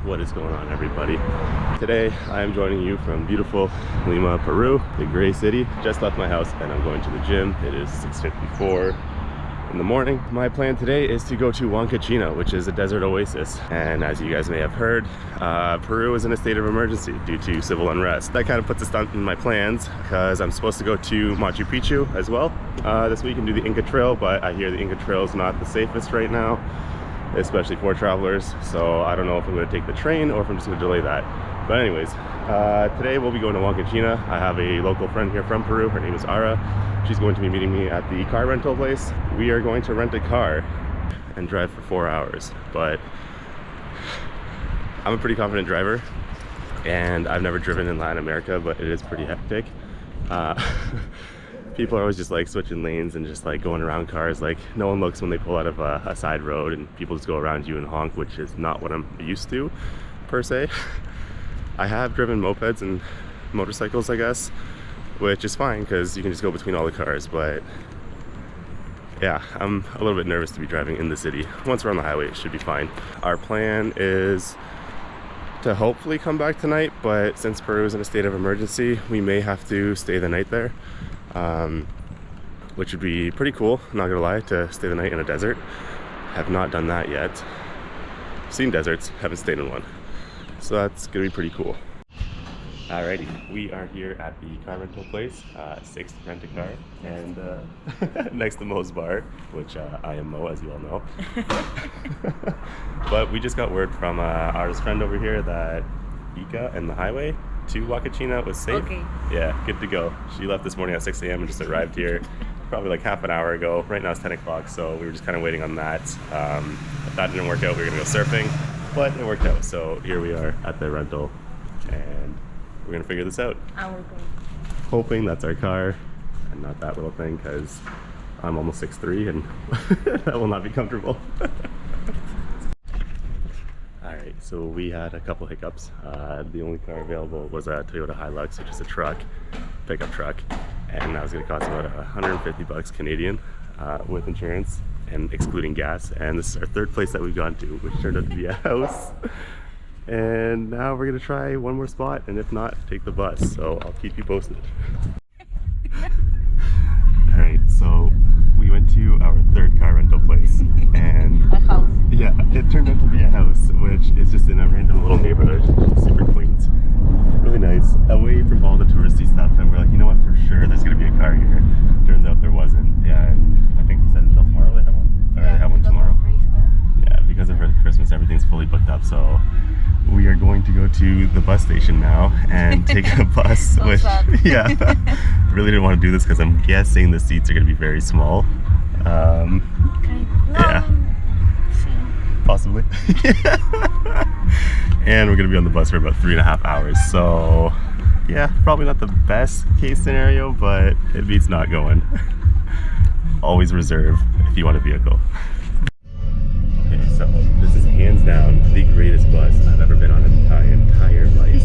What is going on, everybody? Today I am joining you from beautiful Lima, Peru, the gray city. Just left my house and I'm going to the gym. It is 6:54 in the morning. My plan today is to go to Huacachina, which is a desert oasis. And as you guys may have heard, Peru is in a state of emergency due to civil unrest. That kind of puts a stunt in my plans because I'm supposed to go to Machu Picchu as well this week and do the Inca Trail, but I hear the Inca Trail is not the safest right now, especially for travelers. So I don't know if I'm going to take the train or if I'm just going to delay that. But anyways, today we'll be going to Huacachina. I have a local friend here from Peru. Her name is Ara. She's going to be meeting me at the car rental place. We are going to rent a car and drive for 4 hours. But I'm a pretty confident driver and I've never driven in Latin America, but it is pretty hectic. People are always just like switching lanes and just like going around cars. Like no one looks when they pull out of a side road and people just go around you and honk, which is not what I'm used to per se. I have driven mopeds and motorcycles, I guess, which is fine because you can just go between all the cars. But yeah, I'm a little bit nervous to be driving in the city. Once we're on the highway, it should be fine. Our plan is to hopefully come back tonight, but since Peru is in a state of emergency, we may have to stay the night there. Which would be pretty cool, not gonna lie, to stay the night in a desert. Have not done that yet. Seen deserts, haven't stayed in one. So that's gonna be pretty cool. Alrighty, we are here at the car rental place, Sixth Rent a Car, and next to Mo's bar, which I am Mo, as you all know. But we just got word from our friend over here that Ica and the highway to Huacachina was safe. Okay. Yeah, good to go. She left this morning at 6 a.m. and just arrived here probably like half an hour ago. Right now it's 10 o'clock, so we were just kind of waiting on that. If that didn't work out, we were gonna go surfing, but it worked out. So here we are at the rental, and we're gonna figure this out. Hoping that's our car and not that little thing, because I'm almost 6'3" and that will not be comfortable. Alright, so we had a couple hiccups. The only car available was a Toyota Hilux, which is a truck, pickup truck, and that was going to cost about 150 bucks Canadian with insurance and excluding gas. And this is our third place that we've gone to, which turned out to be a house. And now we're going to try one more spot, and if not, take the bus. So I'll keep you posted. Alright, so we went to our third car rental place, and A house. yeah, it turned out to be a house, which is just in a random little neighborhood, super quaint, really nice, away from all the touristy stuff. And we're like, you know what, for sure there's gonna be a car here. Turns out there wasn't. Yeah, and I think he said until tomorrow they have one, or they have one tomorrow. Yeah, because of Christmas, everything's fully booked up. So we are going to go to the bus station now and take a bus. So which, sad. yeah, really didn't want to do this because I'm guessing the seats are going to be very small. Yeah, possibly. And we're going to be on the bus for about 3.5 hours. So yeah, probably not the best case scenario, but it beats not going. Always reserve if you want a vehicle. Okay, so this is hands down the greatest bus I've ever been on in my entire life.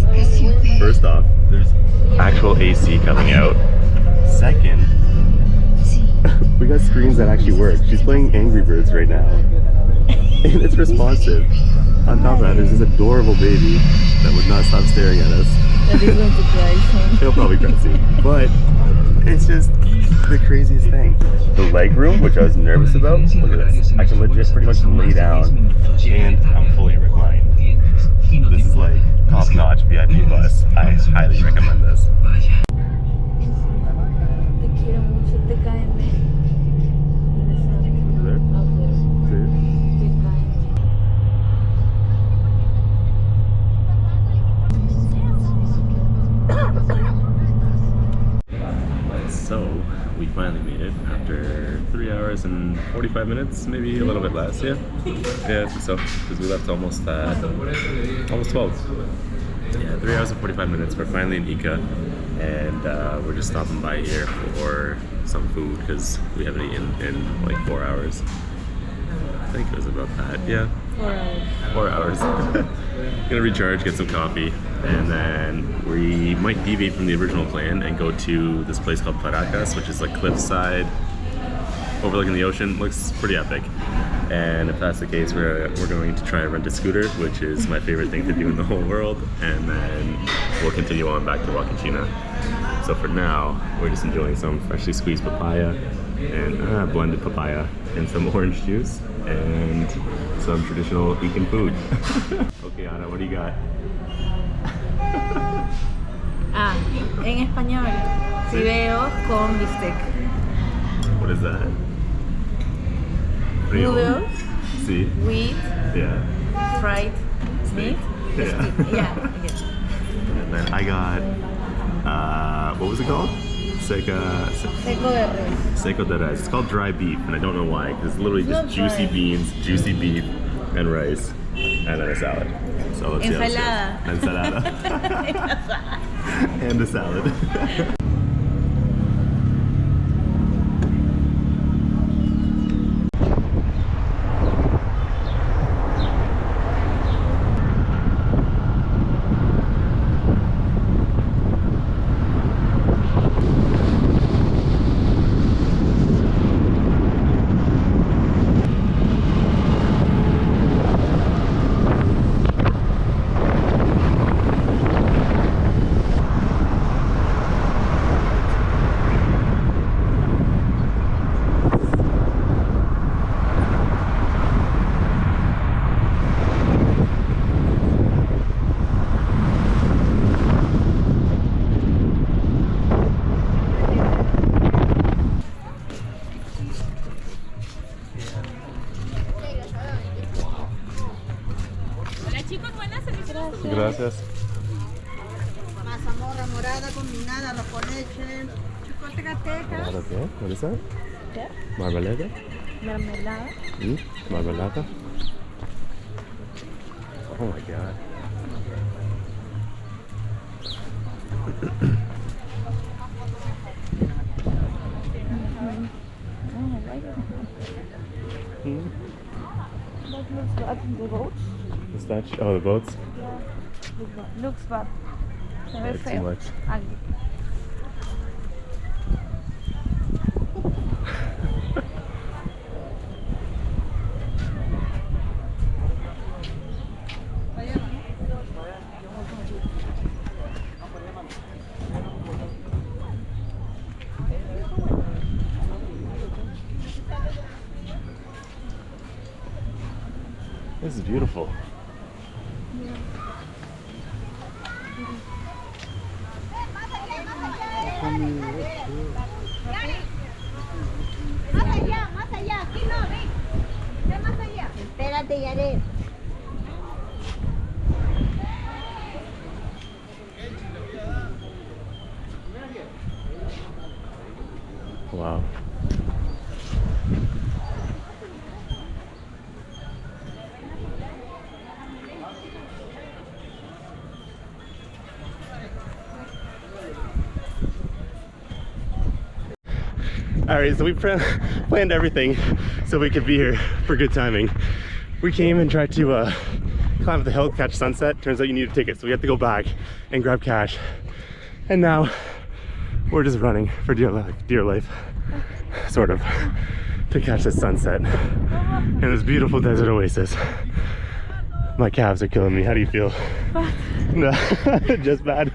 First off, there's actual AC coming out. Second, we got screens that actually work. She's playing Angry Birds right now, and it's responsive. On top of that, there's this adorable baby that would not stop staring at us. That is going to cry soon. He'll probably cry soon, but it's just the craziest thing. The leg room, which I was nervous about, look at this. I can legit pretty much lay down, and I'm fully reclined. This is like top-notch VIP bus. I highly recommend this. So we finally made it after 3 hours and 45 minutes, maybe a little bit less. Yeah, I think so, because we left almost 12. Yeah, 3 hours and 45 minutes. We're finally in Ica, and we're just stopping by here for some food because we haven't eaten in like 4 hours. I think it was about that. Yeah, 4 hours. 4 hours. Gonna recharge, get some coffee, and then we might deviate from the original plan and go to this place called Paracas, which is like cliffside overlooking the ocean. Looks pretty epic. And if that's the case, we're going to try to rent a scooter, which is my favorite thing to do in the whole world. And then we'll continue on back to Huacachina. So for now, we're just enjoying some freshly squeezed papaya and blended papaya and some orange juice and some traditional Incan food. Okay, Ana, what do you got? En español, fideo con bistec. What is that? Noodles See? with Yeah. fried meat. Yeah. Yeah. Okay. And then I got, what was it called? Seco de res. Seco de res. It's called dry beef, and I don't know why, because it's literally just Not juicy dry. beans, juicy beef, and rice, and then a salad. So let's see how this goes. Ensalada. Ensalada. And a salad. Gracias. Mazamorra morada combinada, arroz con leche, chocolate gateca. Okay, what is that? ¿Qué? Marmalade? Mermelada. Marmalada? Oh my god. That looks bad. The boats. The statue? Oh, the boats? Yeah. Looks bad. Se ve Too feo. much. Ugly. This is beautiful. Más allá, aquí no, ven. Ya más allá. Espérate, Yaret. Wow. All right, so we planned everything so we could be here for good timing. We came and tried to climb up the hill, catch sunset. Turns out you need a ticket, so we have to go back and grab cash. And now we're just running for dear life, sort of, to catch the sunset in this beautiful desert oasis. My calves are killing me. How do you feel? No, just bad.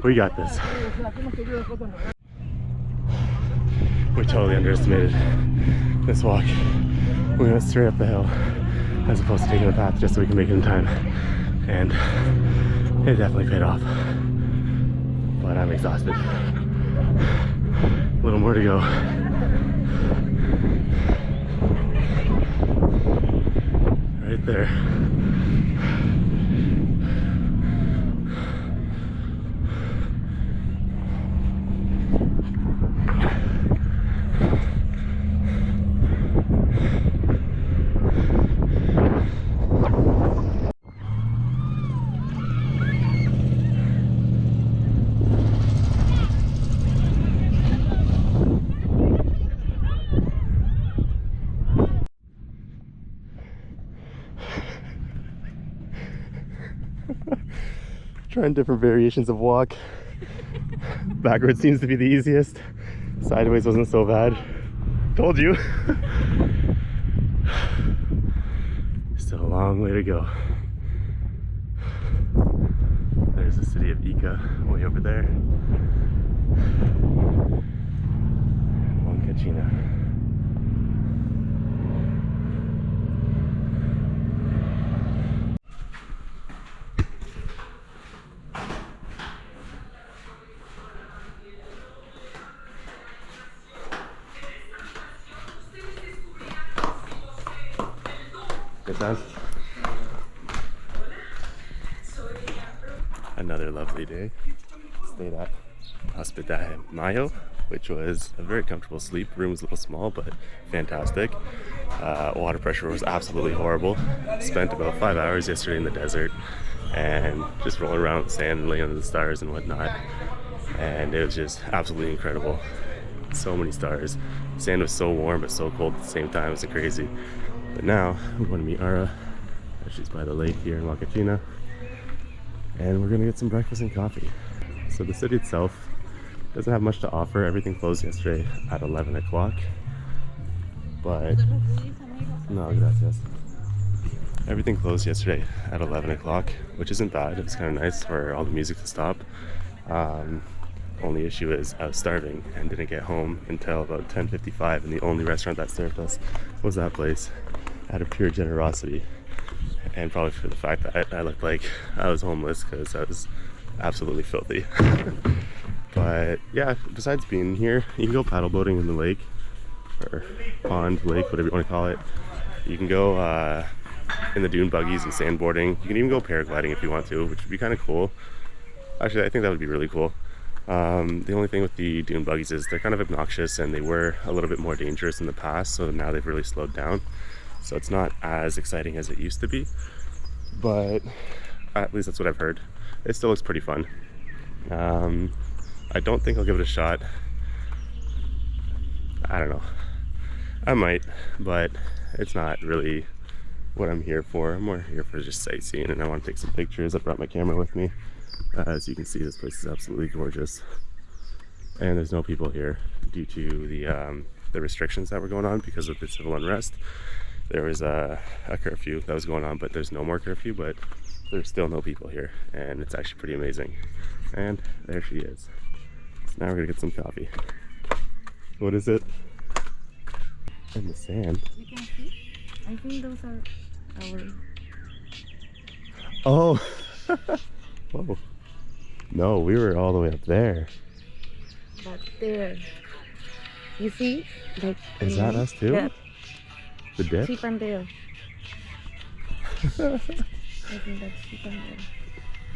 We got this. We totally underestimated this walk. We went straight up the hill as opposed to taking the path just so we can make it in time. And it definitely paid off. But I'm exhausted. A little more to go. Right there. Trying different variations of walk. Backwards seems to be the easiest. Sideways wasn't so bad. Told you. long way to go. There's the city of Ica way over there. Huacachina. ¿Qué tal? Another lovely day. Stayed at Hospital Mayo, which was a very comfortable sleep. Room was a little small, but fantastic. Water pressure was absolutely horrible. Spent about 5 hours yesterday in the desert and just rolling around in the sand and laying under the stars and whatnot. And it was just absolutely incredible. So many stars. The sand was so warm but so cold at the same time. It was crazy. But now we're going to meet Ara. She's by the lake here in Huacachina. And we're going to get some breakfast and coffee. So the city itself doesn't have much to offer. Everything closed yesterday at 11 o'clock. But no, gracias. Everything closed yesterday at 11 o'clock, which isn't bad. It was kind of nice for all the music to stop. Only issue is I was starving and didn't get home until about 10:55, and the only restaurant that served us was that place, out of pure generosity. And probably for the fact that I looked like I was homeless because I was absolutely filthy. But yeah, besides being here, you can go paddle boating in the lake, or pond, lake, whatever you want to call it. You can go in the dune buggies and sandboarding. You can even go paragliding if you want to, which would be kind of cool. Actually, I think that would be really cool. The only thing with the dune buggies is they're kind of obnoxious, and they were a little bit more dangerous in the past, so now they've really slowed down. So it's not as exciting as it used to be, but at least that's what I've heard. It still looks pretty fun. I don't think I'll give it a shot. I don't know. I might, but it's not really what I'm here for. I'm more here for just sightseeing, and I want to take some pictures. I brought my camera with me. As you can see, this place is absolutely gorgeous. And there's no people here due to the restrictions that were going on because of the civil unrest. There was a curfew that was going on, but there's no more curfew, but there's still no people here, and it's actually pretty amazing. And there she is. So now we're gonna get some coffee. What is it? In the sand. You can see? I think those are our... Oh! Whoa. No, we were all the way up there. But there. You see? Like, is that us too? Yeah. The dip? Sheep and there. I think that's sheep and there.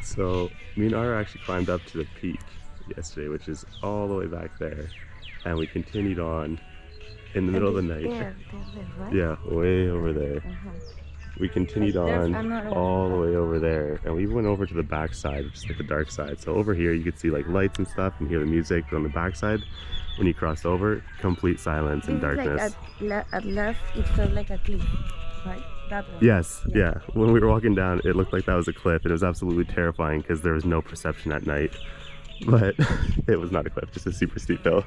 So, me and Ara actually climbed up to the peak yesterday, which is all the way back there. And we continued on in the middle of the night. There, right? Yeah, way over there. We continued on all the way over there, and we went over to the back side, which is like the dark side. So over here you could see like lights and stuff and hear the music, but on the back side, when you crossed over, complete silence and darkness. Like at left it felt like a cliff, right? That one. Yes, yeah. When we were walking down, it looked like that was a cliff, and it was absolutely terrifying because there was no perception at night. But it was not a cliff, just a super steep hill.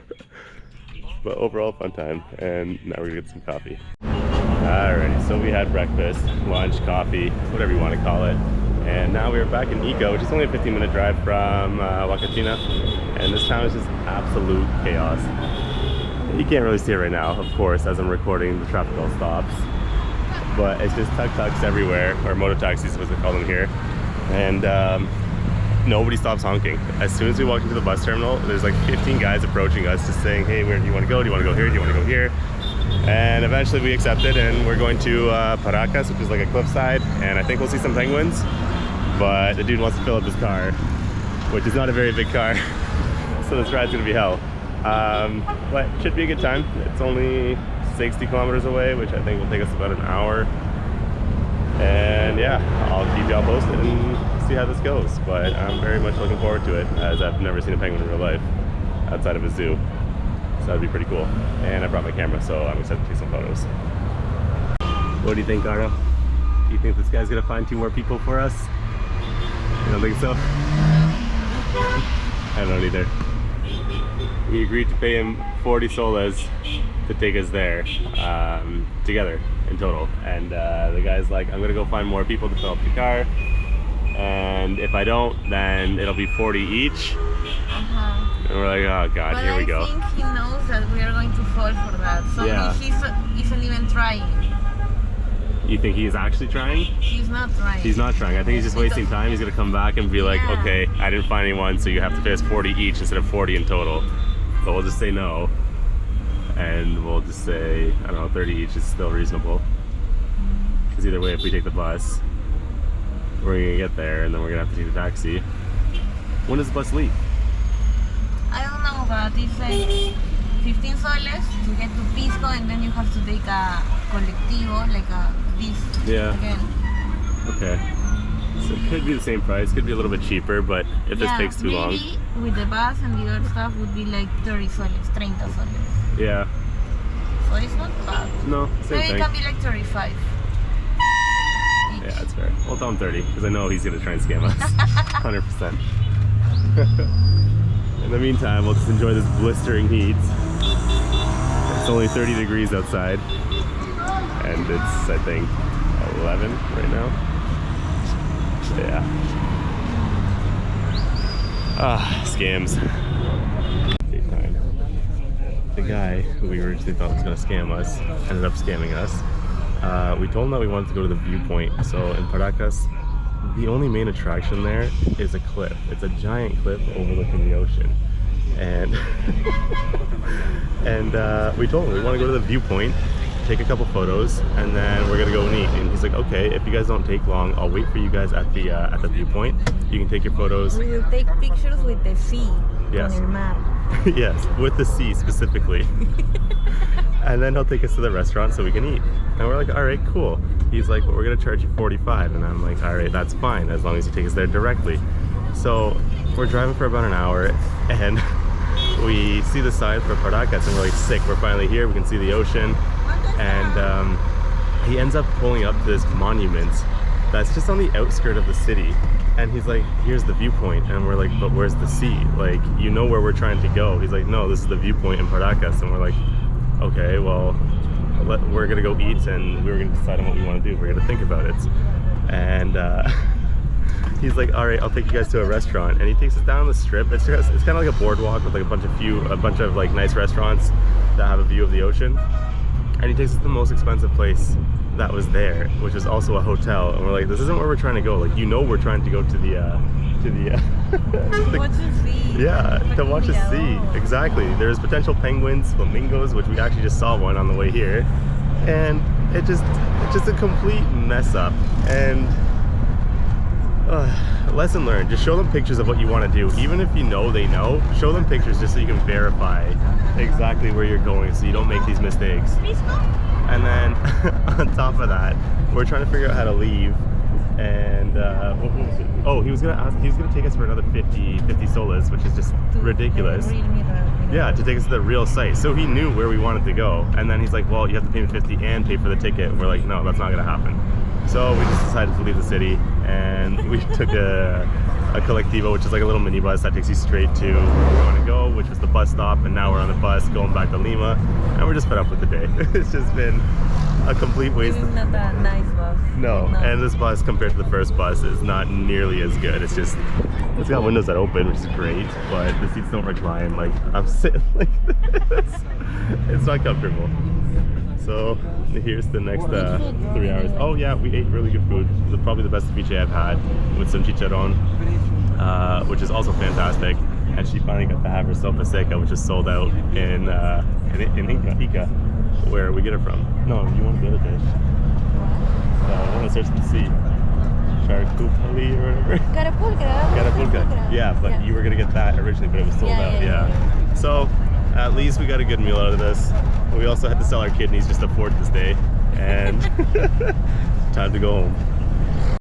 But overall, fun time, and now we're gonna get some coffee. Alrighty, so we had breakfast, lunch, coffee, whatever you want to call it. And now we're back in Ica, which is only a 15-minute drive from Huacachina. And this town is just absolute chaos. You can't really see it right now, of course, as I'm recording, the traffic all stops. But it's just tuk-tuks everywhere, or moto taxis is what they call them here. And nobody stops honking. As soon as we walk into the bus terminal, there's like 15 guys approaching us just saying, hey, where do you want to go? Do you want to go here? Do you want to go here? And eventually we accepted, and we're going to Paracas, which is like a cliffside, and I think we'll see some penguins. But the dude wants to fill up his car, which is not a very big car, so this ride's gonna be hell. But it should be a good time. It's only 60 kilometers away, which I think will take us about an hour. And yeah, I'll keep y'all posted and see how this goes. But I'm very much looking forward to it, as I've never seen a penguin in real life outside of a zoo. So that'd be pretty cool. And I brought my camera, so I'm excited to take some photos. What do you think, Ara? Do you think this guy's gonna find 2 more people for us? You don't think so? I don't either. We agreed to pay him 40 soles to take us there together. in total. And the guy's like, I'm gonna go find more people to fill up the car, and if I don't, then it'll be 40 each. And we're like, oh god, But here we go. I think he knows that we are going to fall for that, so Yeah. he isn't even trying. You think he's actually trying? He's not trying. He's not trying. I think he's just wasting time. He's gonna come back and be like, Yeah. okay, I didn't find anyone, so you have to pay us 40 each instead of 40 in total. But we'll just say no, and we'll just say, I don't know, 30 each is still reasonable. Because either way, if we take the bus, we're gonna get there, and then we're gonna have to take the taxi. When does the bus leave? I don't know, but it's like 15 soles to get to Pisco, and then you have to take a colectivo, like this Yeah. again. Okay. So it could be the same price, could be a little bit cheaper, but if this takes too long. Maybe with the bus and the other stuff would be like 30 soles, 30 soles. Yeah. So it's not bad. No, same Maybe thing. it can be like 35. Yeah, that's fair. We'll tell him 30, because I know he's gonna try and scam us. 100%. In the meantime, we'll just enjoy this blistering heat. It's only 30 degrees outside, and it's, I think, 11 right now. Yeah. Ah, scams. Daytime. The guy who we originally thought was gonna scam us ended up scamming us. We told him that we wanted to go to the viewpoint. So in Paracas, the only main attraction there is a cliff. It's a giant cliff overlooking the ocean. And we told him we want to go to the viewpoint, take a couple photos, and then we're gonna go and eat. And he's like, okay, if you guys don't take long, I'll wait for you guys at the viewpoint. You can take your photos. We will take pictures with the sea. Yes. Con el mar. Yes, with the sea specifically. And then he'll take us to the restaurant so we can eat. And we're like, all right, cool. He's like, well, we're gonna charge you 45. And I'm like, all right, that's fine, as long as you take us there directly. So we're driving for about an hour, and we see the sign for Paracas, and we're like, sick, we're finally here, we can see the ocean. And he ends up pulling up to this monument that's just on the outskirt of the city. And he's like, here's the viewpoint. And we're like, but where's the sea? Like, you know where we're trying to go. He's like, no, this is the viewpoint in Paracas. And we're like, okay, well, we're gonna go eat, and we're gonna decide on what we want to do. We're gonna think about it. And he's like, all right, I'll take you guys to a restaurant. And he takes us down the strip. It's kind of like a boardwalk with like a bunch of like nice restaurants that have a view of the ocean. And he takes us to the most expensive place that was there, which is also a hotel. And we're like, this isn't where we're trying to go. Like, you know, we're trying to go to the Watch the sea. yeah, to watch the sea. Exactly. There's potential penguins, flamingos, which we actually just saw one on the way here. And it's just a complete mess up. And lesson learned, just show them pictures of what you want to do. Even if you know they know, show them pictures just so you can verify exactly where you're going, so you don't make these mistakes. And then on top of that, we're trying to figure out how to leave. And what was it? Oh, he was gonna take us for another 50 soles, which is just ridiculous. Yeah, to take us to the real site. So he knew where we wanted to go, and then he's like, well, you have to pay me 50 and pay for the ticket. And we're like, no, that's not gonna happen. So we just decided to leave the city, and we took a colectivo, which is like a little minibus that takes you straight to where we want to go, which was the bus stop. And now we're on the bus going back to Lima, and we're just fed up with the day. It's just been a complete waste. It's not a nice bus. No, and this bus compared to the first bus is not nearly as good. It's got windows that open, which is great, but the seats don't recline. Like, I'm sitting like this. It's not comfortable. So here's the next 3 hours. Oh yeah, we ate really good food. It was probably the best ceviche I've had, with some chicharron, which is also fantastic. And she finally got to have her sopa seca, which is sold out in Ica, where we get it from. No, you want the other dish. I want to search the sea. Charcupoli or whatever. Carapulcra. Yeah, but you were gonna get that originally, but it was sold out. Yeah. So at least we got a good meal out of this. We also had to sell our kidneys just to afford this day, and time to go home.